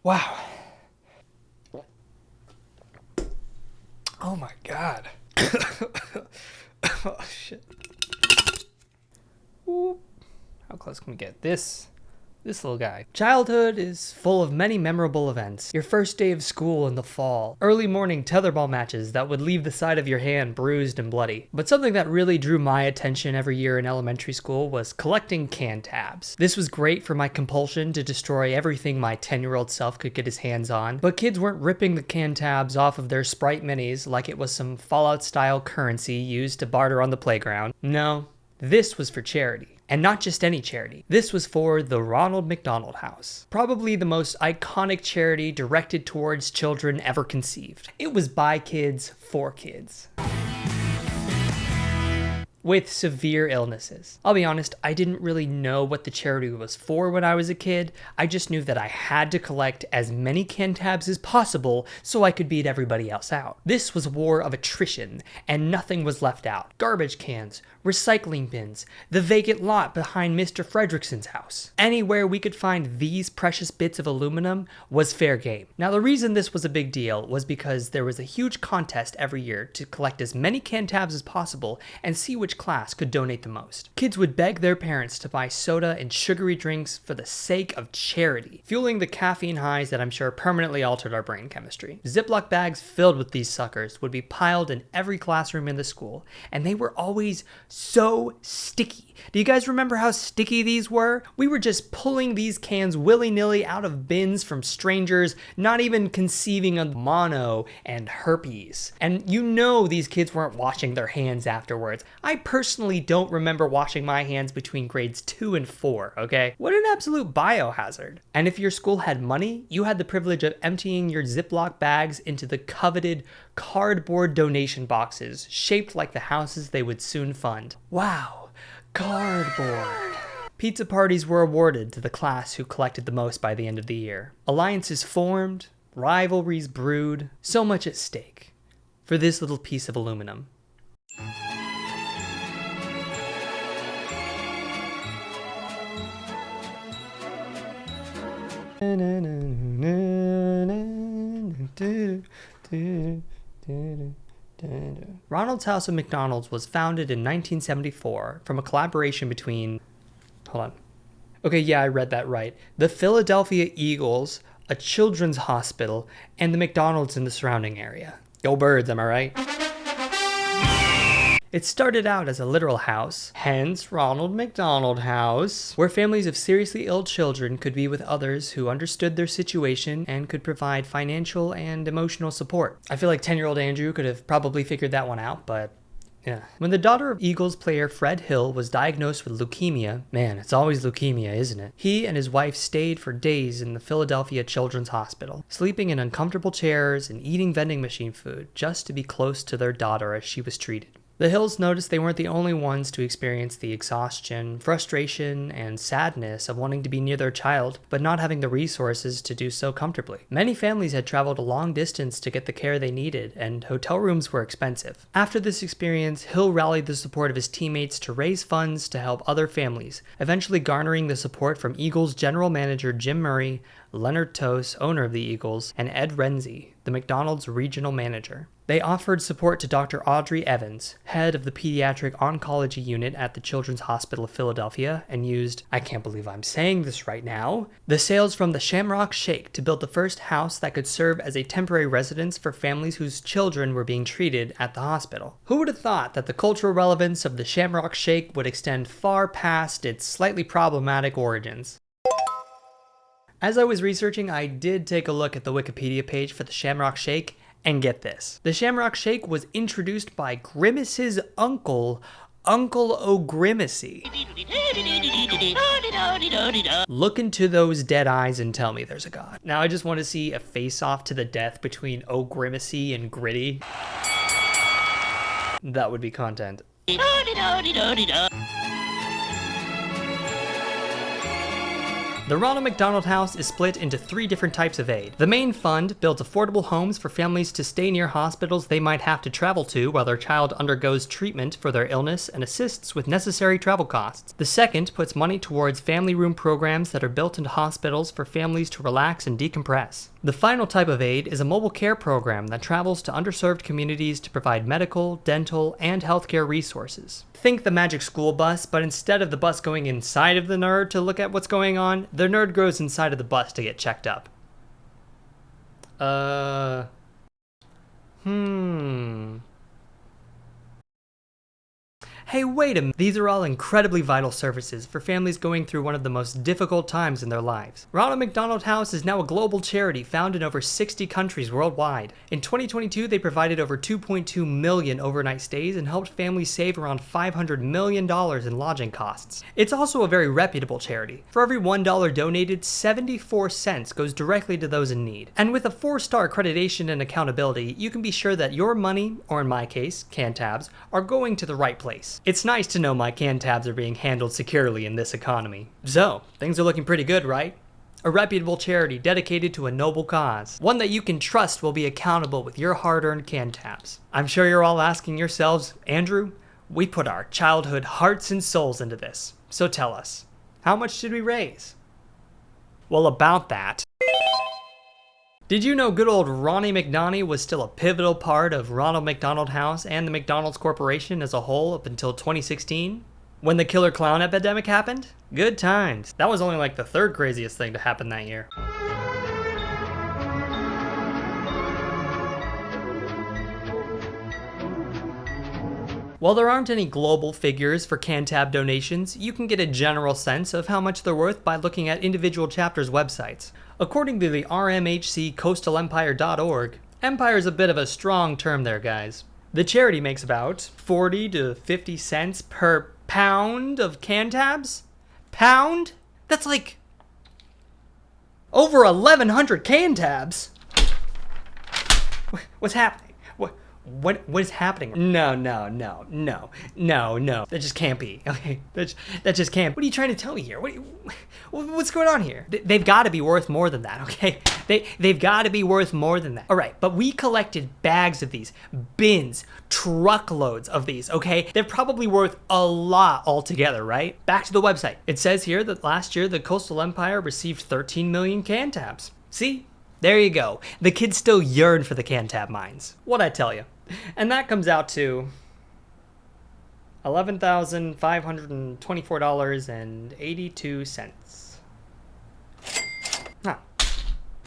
Wow. Oh my God. Oh shit. Ooh. How close can we get? This little guy. Childhood is full of many memorable events. Your first day of school in the fall. Early morning tetherball matches that would leave the side of your hand bruised and bloody. But something that really drew my attention every year in elementary school was collecting can tabs. This was great for my compulsion to destroy everything my 10-year-old self could get his hands on. But kids weren't ripping the can tabs off of their Sprite minis like it was some Fallout style currency used to barter on the playground. No, this was for charity. And not just any charity. This was for the Ronald McDonald House. Probably the most iconic charity directed towards children ever conceived. It was by kids, for kids. With severe illnesses. I'll be honest, I didn't really know what the charity was for when I was a kid. I just knew that I had to collect as many can tabs as possible so I could beat everybody else out. This was a war of attrition, and nothing was left out. Garbage cans, recycling bins, the vacant lot behind Mr. Fredrickson's house. Anywhere we could find these precious bits of aluminum was fair game. Now, the reason this was a big deal was because there was a huge contest every year to collect as many can tabs as possible and see which class could donate the most. Kids would beg their parents to buy soda and sugary drinks for the sake of charity, fueling the caffeine highs that I'm sure permanently altered our brain chemistry. Ziploc bags filled with these suckers would be piled in every classroom in the school, and they were always so sticky. Do you guys remember how sticky these were? We were just pulling these cans willy-nilly out of bins from strangers, not even conceiving of mono and herpes. And you know these kids weren't washing their hands afterwards. I personally don't remember washing my hands between grades 2 and 4, okay? What an absolute biohazard. And if your school had money, you had the privilege of emptying your Ziploc bags into the coveted cardboard donation boxes shaped like the houses they would soon fund. Wow. Cardboard. Pizza parties were awarded to the class who collected the most by the end of the year. Alliances formed, rivalries brewed, so much at stake for this little piece of aluminum. Ronald's House of McDonald's was founded in 1974 from a collaboration between, Okay, yeah, I read that right. The Philadelphia Eagles, a children's hospital, and the McDonald's in the surrounding area. Go Birds, am I right? It started out as a literal house, hence Ronald McDonald House, where families of seriously ill children could be with others who understood their situation and could provide financial and emotional support. I feel like 10-year-old Andrew could have probably figured that one out, but yeah. When the daughter of Eagles player Fred Hill was diagnosed with leukemia, man, it's always leukemia, isn't it? He and his wife stayed for days in the Philadelphia Children's Hospital, sleeping in uncomfortable chairs and eating vending machine food just to be close to their daughter as she was treated. The Hills noticed they weren't the only ones to experience the exhaustion, frustration, and sadness of wanting to be near their child, but not having the resources to do so comfortably. Many families had traveled a long distance to get the care they needed, and hotel rooms were expensive. After this experience, Hill rallied the support of his teammates to raise funds to help other families, eventually garnering the support from Eagles general manager Jim Murray, Leonard Tose, owner of the Eagles, and Ed Renzi, the McDonald's regional manager. They offered support to Dr. Audrey Evans, head of the pediatric oncology unit at the Children's Hospital of Philadelphia, and used, I can't believe I'm saying this right now, the sales from the Shamrock Shake to build the first house that could serve as a temporary residence for families whose children were being treated at the hospital. Who would have thought that the cultural relevance of the Shamrock Shake would extend far past its slightly problematic origins? As I was researching, I did take a look at the Wikipedia page for the Shamrock Shake, and get this. The Shamrock Shake was introduced by Grimace's uncle, Uncle O'Grimacy. Look into those dead eyes and tell me there's a god. Now I just want to see a face-off to the death between O'Grimacy and Gritty. That would be content. The Ronald McDonald House is split into 3 different types of aid. The main fund builds affordable homes for families to stay near hospitals they might have to travel to while their child undergoes treatment for their illness and assists with necessary travel costs. The second puts money towards family room programs that are built into hospitals for families to relax and decompress. The final type of aid is a mobile care program that travels to underserved communities to provide medical, dental, and healthcare resources. Think the Magic School Bus, but instead of the bus going inside of the nerd to look at what's going on, the nerd goes inside of the bus to get checked up. Hey, wait a minute. These are all incredibly vital services for families going through one of the most difficult times in their lives. Ronald McDonald House is now a global charity found in over 60 countries worldwide. In 2022, they provided over 2.2 million overnight stays and helped families save around $500 million in lodging costs. It's also a very reputable charity. For every $1 donated, 74 cents goes directly to those in need. And with a 4-star accreditation and accountability, you can be sure that your money, or in my case, can tabs, are going to the right place. It's nice to know my can tabs are being handled securely in this economy. So, things are looking pretty good, right? A reputable charity dedicated to a noble cause. One that you can trust will be accountable with your hard-earned can tabs. I'm sure you're all asking yourselves, Andrew, we put our childhood hearts and souls into this. So tell us, how much did we raise? Well, about that. Did you know good old Ronnie McDonald was still a pivotal part of Ronald McDonald House and the McDonald's Corporation as a whole up until 2016? When the killer clown epidemic happened? Good times. That was only like the 3rd craziest thing to happen that year. While there aren't any global figures for can tab donations, you can get a general sense of how much they're worth by looking at individual chapters' websites. According to the RMHC coastalempire.org, empire is a bit of a strong term there, guys. The charity makes about 40 to 50 cents per pound of can tabs? Pound? That's like over 1,100 can tabs. What's happening? What is happening? No. That just can't be. Okay, that just can't. What are you trying to tell me here? What's going on here? They've got to be worth more than that. Okay, they've got to be worth more than that. All right, but we collected bags of these, bins, truckloads of these. Okay, they're probably worth a lot altogether, right? Back to the website. It says here that last year the Coastal Empire received 13 million can tabs. See? There you go. The kids still yearn for the can tab mines. What'd I tell you? And that comes out to $11,524.82. Huh.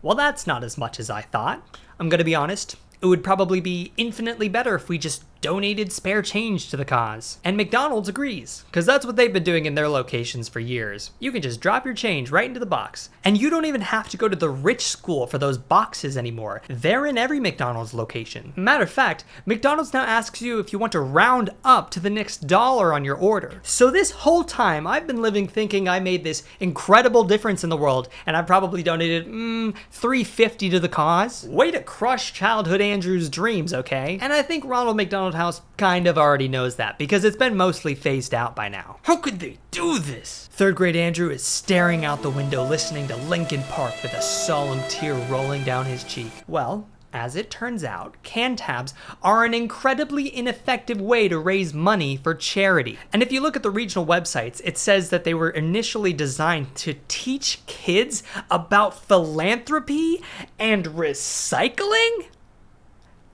Well, that's not as much as I thought. I'm gonna be honest. It would probably be infinitely better if we just donated spare change to the cause. And McDonald's agrees, because that's what they've been doing in their locations for years. You can just drop your change right into the box. And you don't even have to go to the rich school for those boxes anymore. They're in every McDonald's location. Matter of fact, McDonald's now asks you if you want to round up to the next dollar on your order. So this whole time, I've been living thinking I made this incredible difference in the world, and I probably donated, $3.50 to the cause. Way to crush childhood Andrew's dreams, okay? And I think Ronald McDonald House kind of already knows that because it's been mostly phased out by now. How could they do this? 3rd grade Andrew is staring out the window listening to Linkin Park with a solemn tear rolling down his cheek. Well, as it turns out, can tabs are an incredibly ineffective way to raise money for charity. And if you look at the regional websites, it says that they were initially designed to teach kids about philanthropy and recycling?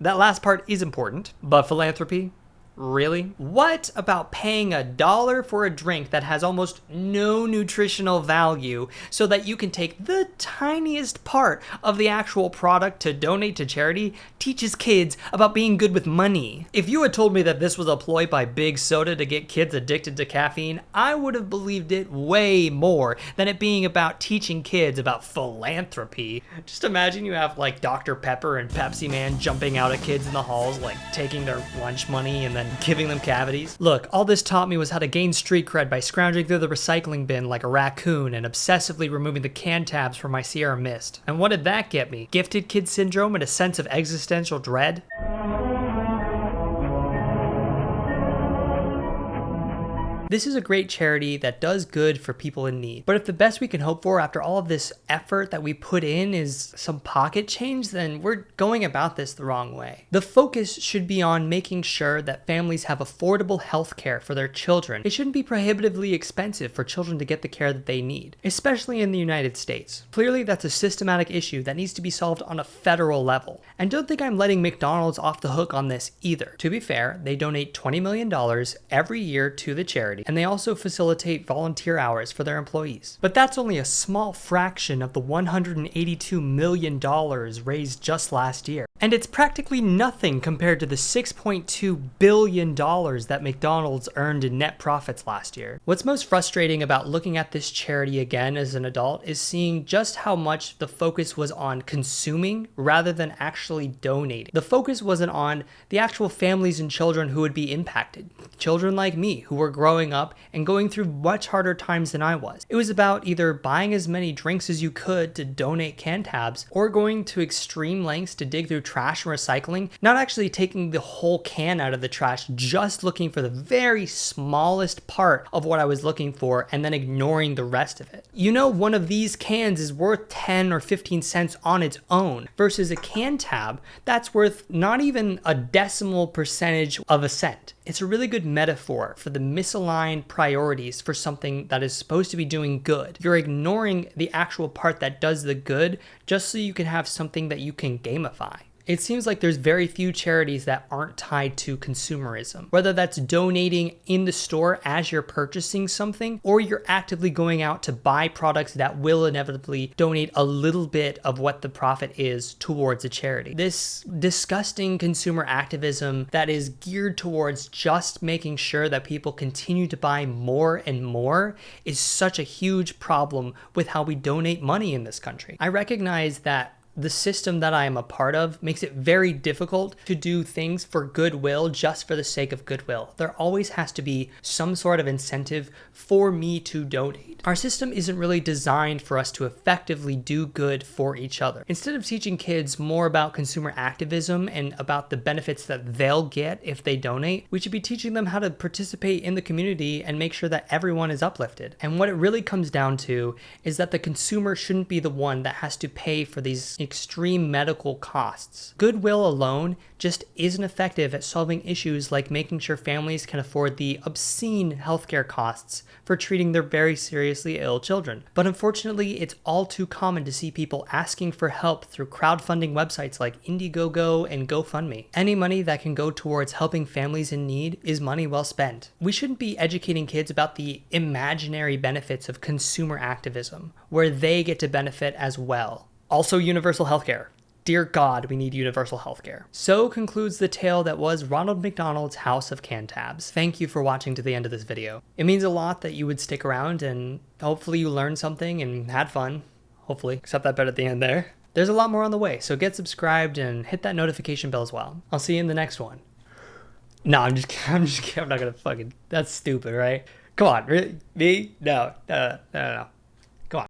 That last part is important, but philanthropy? Really? What about paying $1 for a drink that has almost no nutritional value so that you can take the tiniest part of the actual product to donate to charity teaches kids about being good with money? If you had told me that this was a ploy by Big Soda to get kids addicted to caffeine, I would have believed it way more than it being about teaching kids about philanthropy. Just imagine you have like Dr. Pepper and Pepsi Man jumping out at kids in the halls, like taking their lunch money and then giving them cavities. Look, all this taught me was how to gain street cred by scrounging through the recycling bin like a raccoon and obsessively removing the can tabs from my Sierra Mist. And what did that get me? Gifted kid syndrome and a sense of existential dread? This is a great charity that does good for people in need. But if the best we can hope for after all of this effort that we put in is some pocket change, then we're going about this the wrong way. The focus should be on making sure that families have affordable health care for their children. It shouldn't be prohibitively expensive for children to get the care that they need, especially in the United States. Clearly, that's a systematic issue that needs to be solved on a federal level. And don't think I'm letting McDonald's off the hook on this either. To be fair, they donate $20 million every year to the charity, and they also facilitate volunteer hours for their employees. But that's only a small fraction of the $182 million raised just last year. And it's practically nothing compared to the $6.2 billion that McDonald's earned in net profits last year. What's most frustrating about looking at this charity again as an adult is seeing just how much the focus was on consuming rather than actually donating. The focus wasn't on the actual families and children who would be impacted. Children like me who were growing up and going through much harder times than I was. It was about either buying as many drinks as you could to donate can tabs or going to extreme lengths to dig through trash and recycling, not actually taking the whole can out of the trash, just looking for the very smallest part of what I was looking for and then ignoring the rest of it. You know, one of these cans is worth 10 or 15 cents on its own versus a can tab that's worth not even a decimal percentage of a cent. It's a really good metaphor for the misaligned priorities for something that is supposed to be doing good. You're ignoring the actual part that does the good just so you can have something that you can gamify. It seems like there's very few charities that aren't tied to consumerism, whether that's donating in the store as you're purchasing something, or you're actively going out to buy products that will inevitably donate a little bit of what the profit is towards a charity. This disgusting consumer activism that is geared towards just making sure that people continue to buy more and more is such a huge problem with how we donate money in this country. I recognize that the system that I am a part of makes it very difficult to do things for goodwill just for the sake of goodwill. There always has to be some sort of incentive for me to donate. Our system isn't really designed for us to effectively do good for each other. Instead of teaching kids more about consumer activism and about the benefits that they'll get if they donate, we should be teaching them how to participate in the community and make sure that everyone is uplifted. And what it really comes down to is that the consumer shouldn't be the one that has to pay for these extreme medical costs. Goodwill alone just isn't effective at solving issues like making sure families can afford the obscene healthcare costs for treating their very seriously ill children. But unfortunately, it's all too common to see people asking for help through crowdfunding websites like Indiegogo and GoFundMe. Any money that can go towards helping families in need is money well spent. We shouldn't be educating kids about the imaginary benefits of consumer activism, where they get to benefit as well. Also, universal healthcare. Dear God, we need universal healthcare. So concludes the tale that was Ronald McDonald's House of Can Tabs. Thank you for watching to the end of this video. It means a lot that you would stick around, and hopefully you learned something and had fun. Hopefully, except that bit at the end there. There's a lot more on the way, so get subscribed and hit that notification bell as well. I'll see you in the next one. No, I'm just kidding. I'm not gonna fucking, that's stupid, right? Come on, really? Me? No.